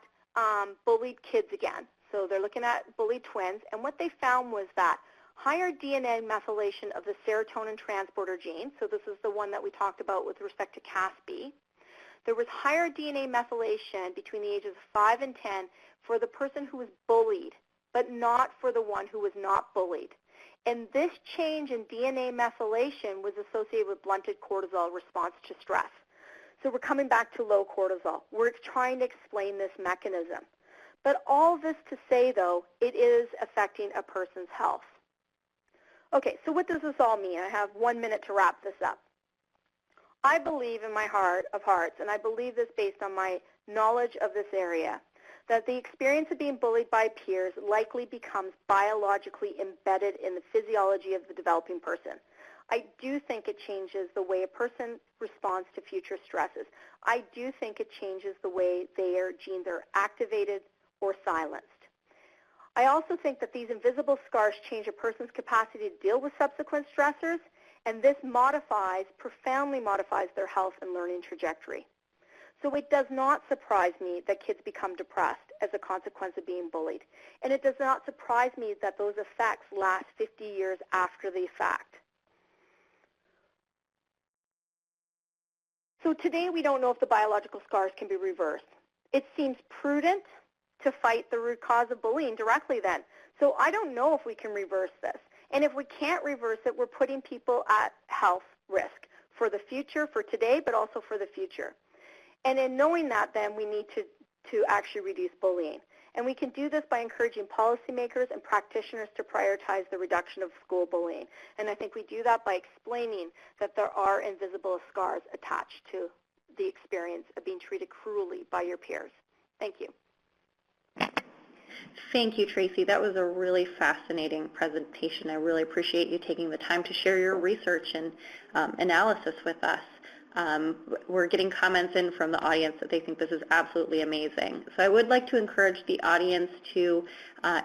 bullied kids again. So they're looking at bullied twins, and what they found was that higher DNA methylation of the serotonin transporter gene, so this is the one that we talked about with respect to Cas-B, there was higher DNA methylation between the ages of 5 and 10 for the person who was bullied, but not for the one who was not bullied. And this change in DNA methylation was associated with blunted cortisol response to stress. So we're coming back to low cortisol. We're trying to explain this mechanism. But all this to say, though, it is affecting a person's health. Okay, so what does this all mean? I have 1 minute to wrap this up. I believe in my heart of hearts, and I believe this based on my knowledge of this area, that the experience of being bullied by peers likely becomes biologically embedded in the physiology of the developing person. I do think it changes the way a person responds to future stresses. I do think it changes the way their genes are activated or silenced. I also think that these invisible scars change a person's capacity to deal with subsequent stressors, and this profoundly modifies their health and learning trajectory. So it does not surprise me that kids become depressed as a consequence of being bullied. And it does not surprise me that those effects last 50 years after the fact. So today we don't know if the biological scars can be reversed. It seems prudent to fight the root cause of bullying directly then. So I don't know if we can reverse this. And if we can't reverse it, we're putting people at health risk for the future, for today, but also for the future. And in knowing that, then, we need to actually reduce bullying. And we can do this by encouraging policymakers and practitioners to prioritize the reduction of school bullying. And I think we do that by explaining that there are invisible scars attached to the experience of being treated cruelly by your peers. Thank you. Thank you, Tracy. That was a really fascinating presentation. I really appreciate you taking the time to share your research and analysis with us. We're getting comments in from the audience that they think this is absolutely amazing. So I would like to encourage the audience to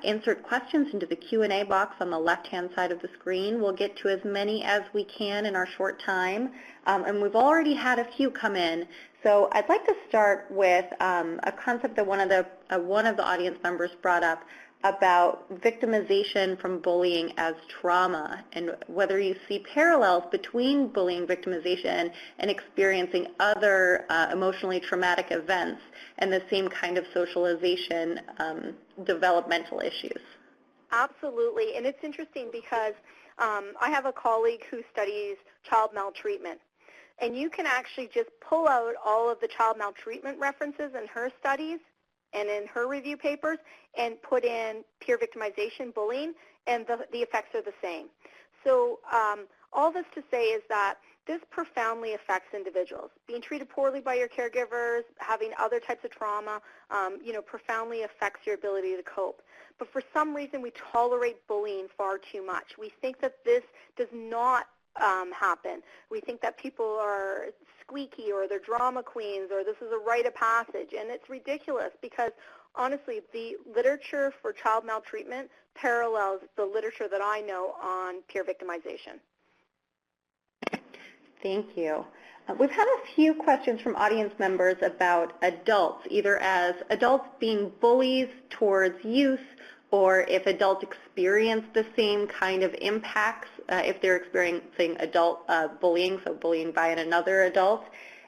insert questions into the Q&A box on the left-hand side of the screen. We'll get to as many as we can in our short time. And we've already had a few come in. So I'd like to start with a concept that one of the audience members brought up about victimization from bullying as trauma, and whether you see parallels between bullying victimization and experiencing other emotionally traumatic events and the same kind of socialization developmental issues. Absolutely, and it's interesting because I have a colleague who studies child maltreatment, and you can actually just pull out all of the child maltreatment references in her studies and in her review papers and put in peer victimization, bullying, and the effects are the same. So all this to say is that this profoundly affects individuals. Being treated poorly by your caregivers, having other types of trauma, profoundly affects your ability to cope. But for some reason, we tolerate bullying far too much. We think that this does not happen. We think that people are squeaky or they're drama queens or this is a rite of passage, and it's ridiculous because honestly the literature for child maltreatment parallels the literature that I know on peer victimization. Thank you. We've had a few questions from audience members about adults, either as adults being bullies towards youth or if adults experience the same kind of impacts if they're experiencing adult bullying, so bullying by another adult.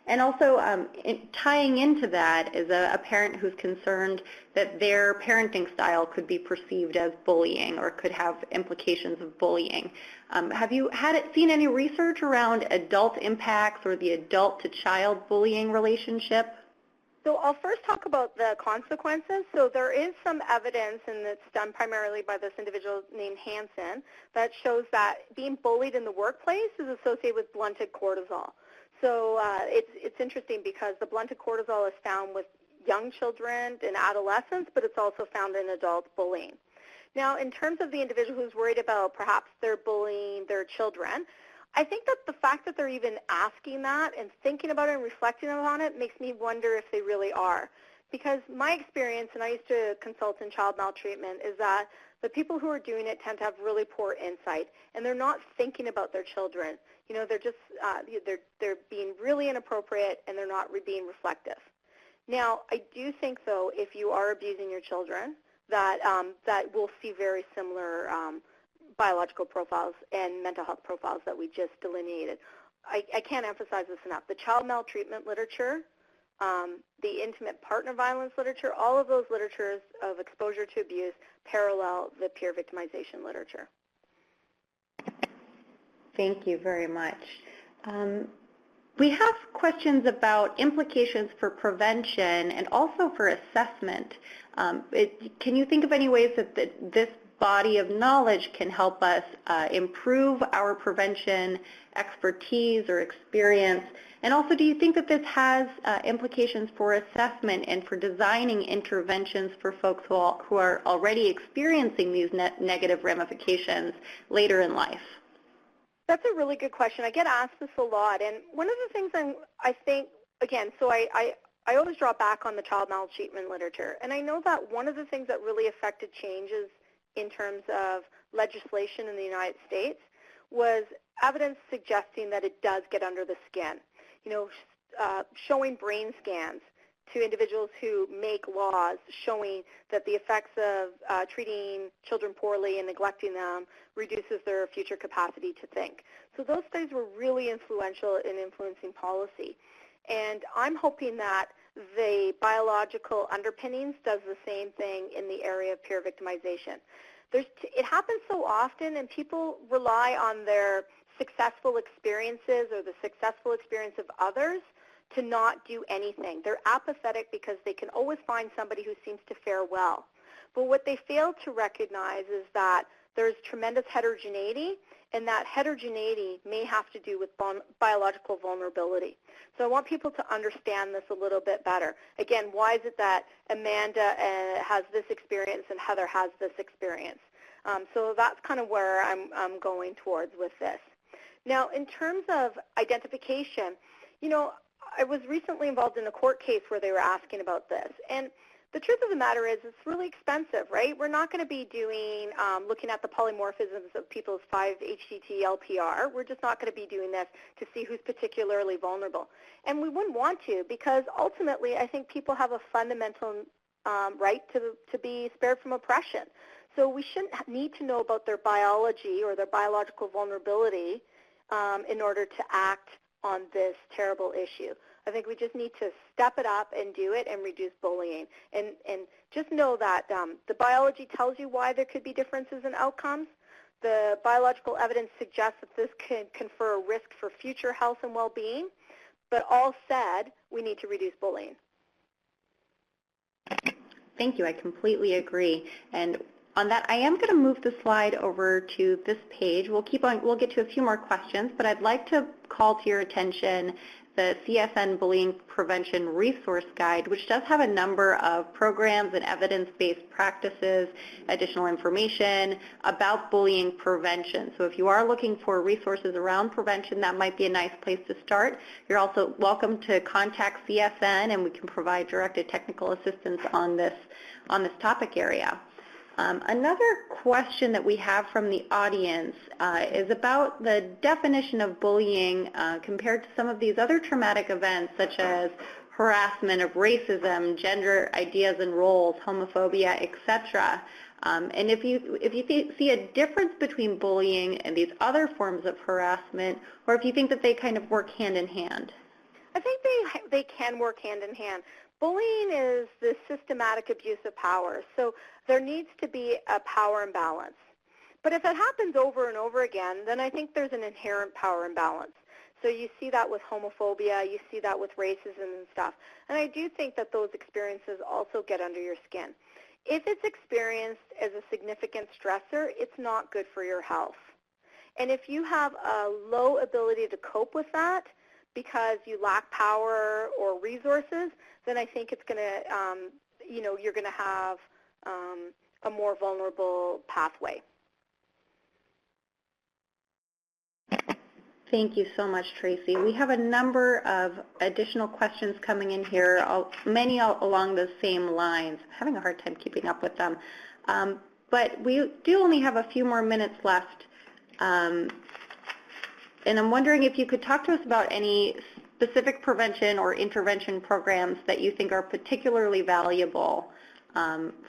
And also tying into that is a parent who's concerned that their parenting style could be perceived as bullying or could have implications of bullying. Have you seen any research around adult impacts or the adult-to-child bullying relationship? So I'll first talk about the consequences. So there is some evidence, and it's done primarily by this individual named Hansen, that shows that being bullied in the workplace is associated with blunted cortisol. So it's interesting because the blunted cortisol is found with young children and adolescents, but it's also found in adult bullying. Now, in terms of the individual who's worried about perhaps they're bullying their children, I think that the fact that they're even asking that and thinking about it and reflecting on it makes me wonder if they really are. Because my experience, and I used to consult in child maltreatment, is that the people who are doing it tend to have really poor insight, and they're not thinking about their children. You know, they're just they're being really inappropriate, and they're not being reflective. Now, I do think, though, if you are abusing your children, that that we'll see very similar biological profiles and mental health profiles that we just delineated. I can't emphasize this enough. The child maltreatment literature, the intimate partner violence literature, all of those literatures of exposure to abuse parallel the peer victimization literature. Thank you very much. We have questions about implications for prevention and also for assessment. Can you think of any ways that this body of knowledge can help us improve our prevention expertise or experience? And also, do you think that this has implications for assessment and for designing interventions for folks who are already experiencing these negative ramifications later in life? That's a really good question. I get asked this a lot, and one of the things I think, again, so I always draw back on the child maltreatment literature, and I know that one of the things that really affected changes in terms of legislation in the United States was evidence suggesting that it does get under the skin. You know, showing brain scans to individuals who make laws showing that the effects of treating children poorly and neglecting them reduces their future capacity to think. So those studies were really influential in influencing policy. And I'm hoping that the biological underpinnings does the same thing in the area of peer victimization. It happens so often, and people rely on their successful experiences or the successful experience of others to not do anything. They're apathetic because they can always find somebody who seems to fare well. But what they fail to recognize is that there's tremendous heterogeneity, and that heterogeneity may have to do with biological vulnerability. So I want people to understand this a little bit better. Again, why is it that Amanda has this experience and Heather has this experience? So that's kind of where I'm going towards with this. Now, in terms of identification, you know, I was recently involved in a court case where they were asking about this. And the truth of the matter is it's really expensive, right? We're not going to be doing, looking at the polymorphisms of people's 5-HTT-LPR. We're just not going to be doing this to see who's particularly vulnerable. And we wouldn't want to, because ultimately I think people have a fundamental right to be spared from oppression. So we shouldn't need to know about their biology or their biological vulnerability in order to act on this terrible issue. I think we just need to step it up and do it and reduce bullying. And just know that the biology tells you why there could be differences in outcomes. The biological evidence suggests that this can confer a risk for future health and well-being. But all said, we need to reduce bullying. Thank you. I completely agree. And on that, I am going to move the slide over to this page. We'll keep on. We'll get to a few more questions, but I'd like to call to your attention the CSN Bullying Prevention Resource Guide, which does have a number of programs and evidence-based practices, additional information about bullying prevention. So if you are looking for resources around prevention, that might be a nice place to start. You're also welcome to contact CSN, and we can provide directed technical assistance on this topic area. Another question that we have from the audience is about the definition of bullying compared to some of these other traumatic events, such as harassment of racism, gender ideas and roles, homophobia, etc. And if you see a difference between bullying and these other forms of harassment, or if you think that they kind of work hand in hand. I think they can work hand in hand. Bullying is the systematic abuse of power, so there needs to be a power imbalance. But if it happens over and over again, then I think there's an inherent power imbalance. So you see that with homophobia, you see that with racism and stuff. And I do think that those experiences also get under your skin. If it's experienced as a significant stressor, it's not good for your health. And if you have a low ability to cope with that because you lack power or resources, then I think it's going to, you're going to have a more vulnerable pathway. Thank you so much, Tracy. We have a number of additional questions coming in here, many along the same lines. I'm having a hard time keeping up with them. But we do only have a few more minutes left. And I'm wondering if you could talk to us about any specific prevention or intervention programs that you think are particularly valuable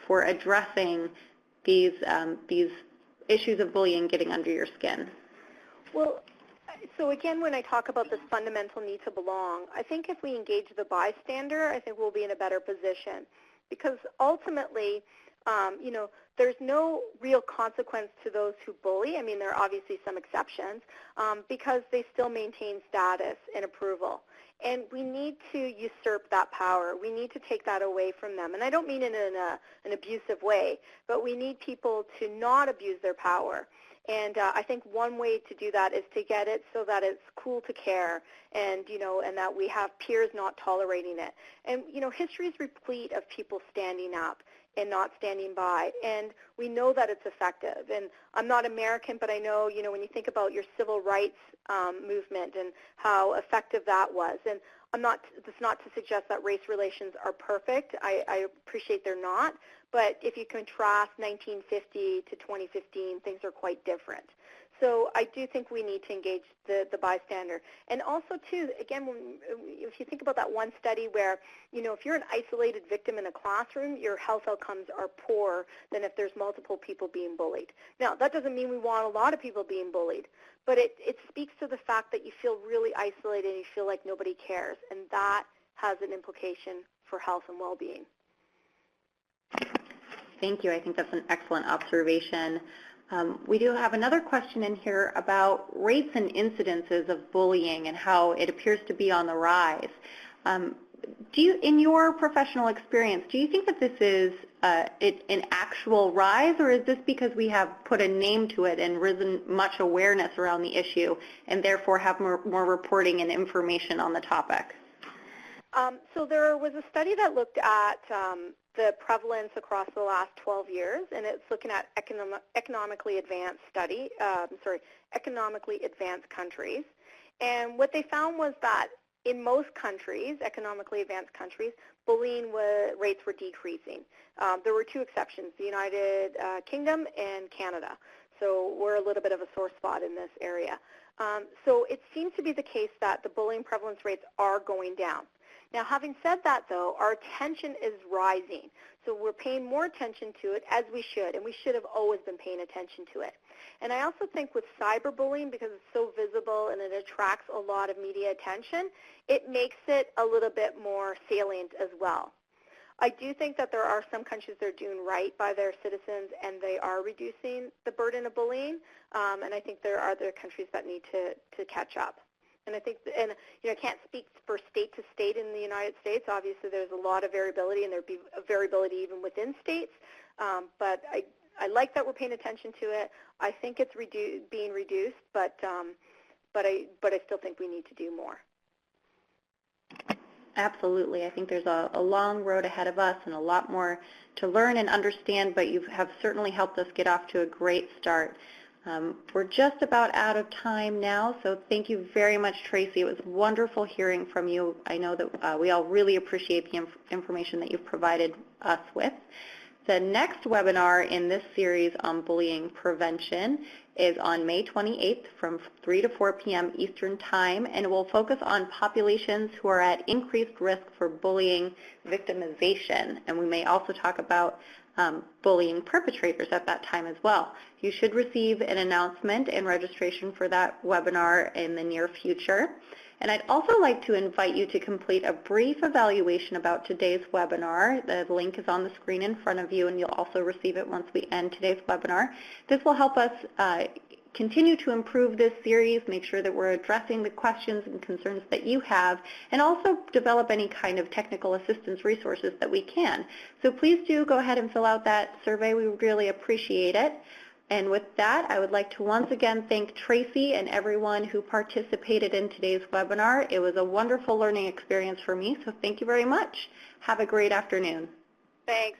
for addressing these issues of bullying getting under your skin. Well, so again, when I talk about this fundamental need to belong, I think if we engage the bystander, I think we'll be in a better position. Because ultimately, there's no real consequence to those who bully. I mean, there are obviously some exceptions because they still maintain status and approval. And we need to usurp that power. We need to take that away from them. And I don't mean it in an abusive way, but we need people to not abuse their power. And I think one way to do that is to get it so that it's cool to care, and and that we have peers not tolerating it. And history is replete of people standing up and not standing by, and we know that it's effective. And I'm not American, but I know when you think about your civil rights movement and how effective that was. And that's not to suggest that race relations are perfect. I appreciate they're not. But if you contrast 1950 to 2015, things are quite different. So I do think we need to engage the bystander. And also, too, again, if you think about that one study where, if you're an isolated victim in a classroom, your health outcomes are poorer than if there's multiple people being bullied. Now, that doesn't mean we want a lot of people being bullied, but it speaks to the fact that you feel really isolated and you feel like nobody cares, and that has an implication for health and well-being. Thank you. I think that's an excellent observation. We do have another question in here about rates and incidences of bullying and how it appears to be on the rise. In your professional experience, do you think that this is an actual rise, or is this because we have put a name to it and risen much awareness around the issue and therefore have more reporting and information on the topic? So there was a study that looked at the prevalence across the last 12 years, and it's looking at economically advanced countries. And what they found was that in most countries, economically advanced countries, bullying rates were decreasing. There were two exceptions, the United Kingdom and Canada. So we're a little bit of a sore spot in this area. So it seems to be the case that the bullying prevalence rates are going down. Now, having said that, though, our attention is rising. So we're paying more attention to it, as we should, and we should have always been paying attention to it. And I also think with cyberbullying, because it's so visible and it attracts a lot of media attention, it makes it a little bit more salient as well. I do think that there are some countries that are doing right by their citizens, and they are reducing the burden of bullying, and I think there are other countries that need to catch up. And I think, I can't speak for state to state in the United States. Obviously, there's a lot of variability, and there'd be a variability even within states. But I like that we're paying attention to it. I think it's being reduced, but I still think we need to do more. Absolutely. I think there's a long road ahead of us and a lot more to learn and understand, but you have certainly helped us get off to a great start. We're just about out of time now, so thank you very much, Tracy. It was wonderful hearing from you. I know that we all really appreciate the information that you've provided us with. The next webinar in this series on bullying prevention is on May 28th from 3 to 4 p.m. Eastern Time, and it will focus on populations who are at increased risk for bullying victimization. And we may also talk about bullying perpetrators at that time as well. You should receive an announcement and registration for that webinar in the near future. And I'd also like to invite you to complete a brief evaluation about today's webinar. The link is on the screen in front of you, and you'll also receive it once we end today's webinar. This will help us continue to improve this series, make sure that we're addressing the questions and concerns that you have, and also develop any kind of technical assistance resources that we can. So please do go ahead and fill out that survey. We would really appreciate it. And with that, I would like to once again thank Tracy and everyone who participated in today's webinar. It was a wonderful learning experience for me, so thank you very much. Have a great afternoon. Thanks.